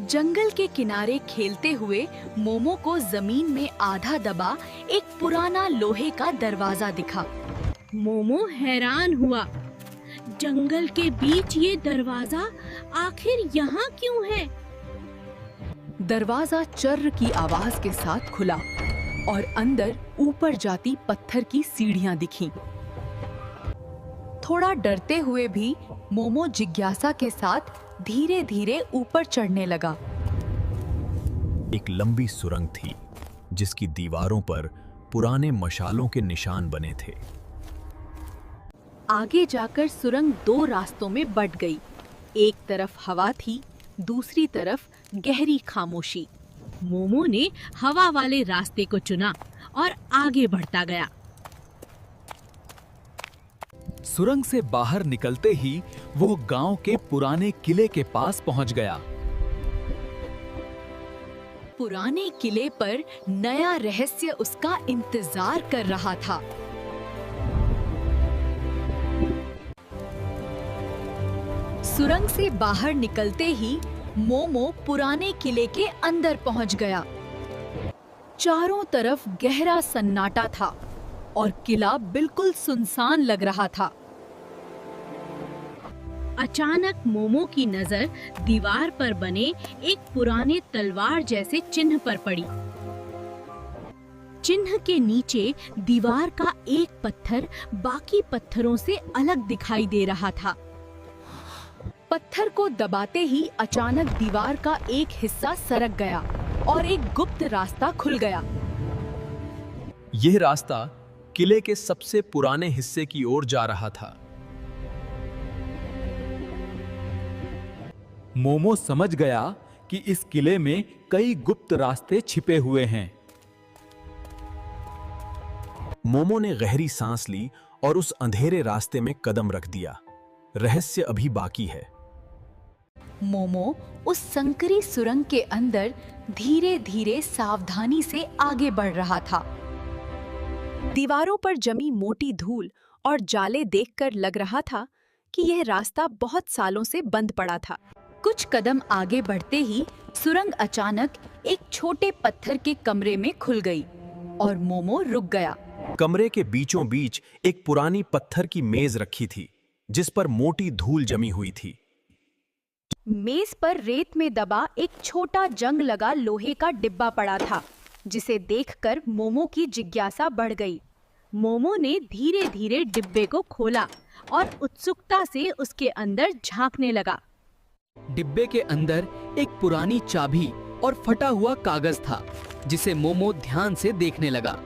जंगल के किनारे खेलते हुए मोमो को जमीन में आधा दबा एक पुराना लोहे का दरवाजा दिखा। मोमो हैरान हुआ। जंगल के बीच ये दरवाजा आखिर यहाँ क्यों है? दरवाजा चर्र की आवाज के साथ खुला और अंदर ऊपर जाती पत्थर की सीढ़ियां दिखीं। थोड़ा डरते हुए भी मोमो जिज्ञासा के साथ धीरे-धीरे ऊपर चढ़ने लगा। एक लंबी सुरंग थी जिसकी दीवारों पर पुराने मशालों के निशान बने थे। आगे जाकर सुरंग दो रास्तों में बंट गई। एक तरफ हवा थी, दूसरी तरफ गहरी खामोशी। मोमो ने हवा वाले रास्ते को चुना और आगे बढ़ता गया। सुरंग से बाहर निकलते ही वो गांव के पुराने किले के पास पहुंच गया। पुराने किले पर नया रहस्य उसका इंतजार कर रहा था। सुरंग से बाहर निकलते ही मोमो पुराने किले के अंदर पहुंच गया। चारों तरफ गहरा सन्नाटा था और किला बिल्कुल सुनसान लग रहा था। अचानक मोमो की नजर दीवार पर बने एक पुराने तलवार जैसे चिन्ह पर पड़ी। चिन्ह के नीचे दीवार का एक पत्थर बाकी पत्थरों से अलग दिखाई दे रहा था। पत्थर को दबाते ही अचानक दीवार का एक हिस्सा सरक गया और एक गुप्त रास्ता खुल गया। यह रास्ता किले के सबसे पुराने हिस्से की ओर जा रहा था। मोमो समझ गया कि इस किले में कई गुप्त रास्ते छिपे हुए हैं। मोमो ने गहरी सांस ली और उस अंधेरे रास्ते में कदम रख दिया। रहस्य अभी बाकी है। मोमो उस संकरी सुरंग के अंदर धीरे-धीरे सावधानी से आगे बढ़ रहा था। दीवारों पर जमी मोटी धूल और जाले देखकर लग रहा था कि यह रास्ता बहुत सालों से बंद पड़ा था। कुछ कदम आगे बढ़ते ही सुरंग अचानक एक छोटे पत्थर के कमरे में खुल गई और मोमो रुक गया। कमरे के बीचों बीच एक पुरानी पत्थर की मेज रखी थी जिस पर मोटी धूल जमी हुई थी। मेज पर रेत में दबा एक छोटा जंग लगा लोहे का डिब्बा पड़ा था, जिसे देखकर मोमो की जिज्ञासा बढ़ गई। मोमो ने धीरे-धीरे डिब्बे को खोला और उत्सुकता से उसके अंदर झांकने लगा। डिब्बे के अंदर एक पुरानी चाबी और फटा हुआ कागज था, जिसे मोमो ध्यान से देखने लगा।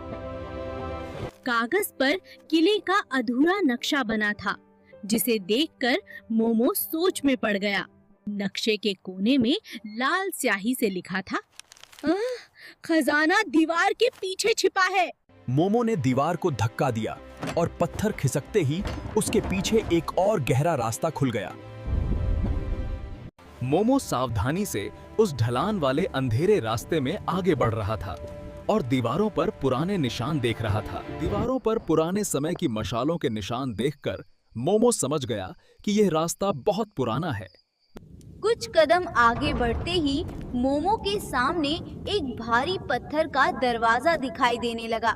कागज पर किले का अधूरा नक्शा बना था, जिसे देखकर मोमो सोच में पड़ गया। नक्शे के कोने में लाल स्याही से लिखा था, खजाना दीवार के पीछे छिपा है। मोमो ने दीवार को धक्का दिया और पत्थर खिसकते ही उसके पीछे एक और गहरा रास्ता खुल गया। मोमो सावधानी से उस ढलान वाले अंधेरे रास्ते में आगे बढ़ रहा था और दीवारों पर पुराने निशान देख रहा था। दीवारों पर पुराने समय की मशालों के निशान देखकर मोमो समझ गया कि यह रास्ता बहुत पुराना है। कुछ कदम आगे बढ़ते ही मोमो के सामने एक भारी पत्थर का दरवाजा दिखाई देने लगा।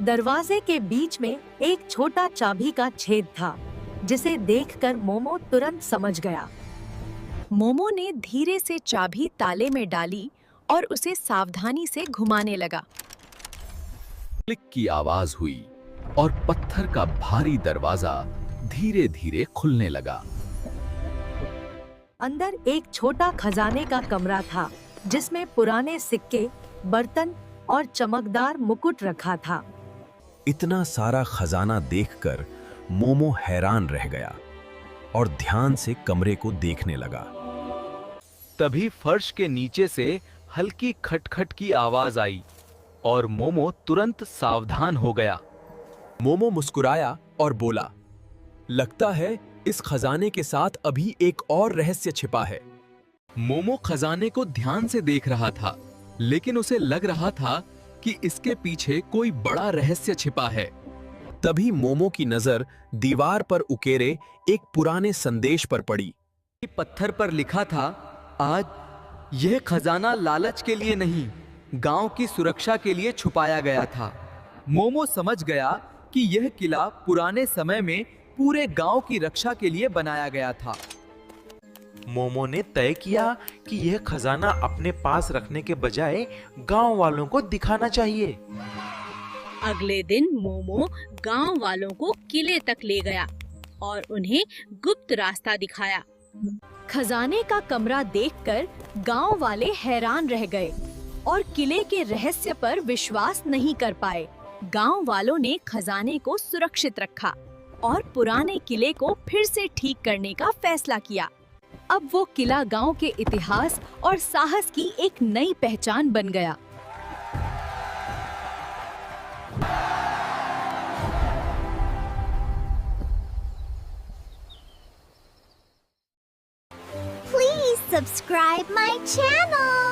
दरवाजे के बीच में एक छोटा चाबी का छेद था, जिसे देखकर मोमो तुरंत समझ गया। मोमो ने धीरे से चाबी ताले में डाली और उसे सावधानी से घुमाने लगा। क्लिक की आवाज हुई और पत्थर का भारी दरवाजा धीरे-धीरे खुलने लगा। अंदर एक छोटा खजाने का कमरा था, जिसमें पुराने सिक्के, बर्तन और चमकदार मुकुट रखा था। इतना सारा खजाना देखकर मोमो हैरान रह गया और ध्यान से कमरे को देखने लगा। तभी फर्श के नीचे से हल्की खटखट की आवाज आई और मोमो तुरंत सावधान हो गया। मोमो मुस्कुराया और बोला, लगता है इस खजाने के साथ अभी एक और रहस्य छिपा है। मोमो खजाने को ध्यान से देख रहा था, लेकिन उसे लग रहा था कि इसके पीछे कोई बड़ा रहस्य छिपा है। तभी मोमो की नजर दीवार पर उकेरे एक पुराने संदेश पर पड़ी। पत्थर पर लिखा था, आज यह खजाना लालच के लिए नहीं, गांव की सुरक्षा के लिए छुपाया गया था। मोमो समझ गया कि यह किला पुराने समय में पूरे गांव की रक्षा के लिए बनाया गया था। मोमो ने तय किया कि यह खजाना अपने पास रखने के बजाय गांव वालों को दिखाना चाहिए। अगले दिन मोमो गांव वालों को किले तक ले गया और उन्हें गुप्त रास्ता दिखाया। खजाने का कमरा देखकर गांव वाले हैरान रह गए और किले के रहस्य पर विश्वास नहीं कर पाए। गांव वालों ने खजाने को सुरक्षित रखा और पुराने किले को फिर से ठीक करने का फैसला किया। अब वो किला गांव के इतिहास और साहस की एक नई पहचान बन गया। Please subscribe my channel.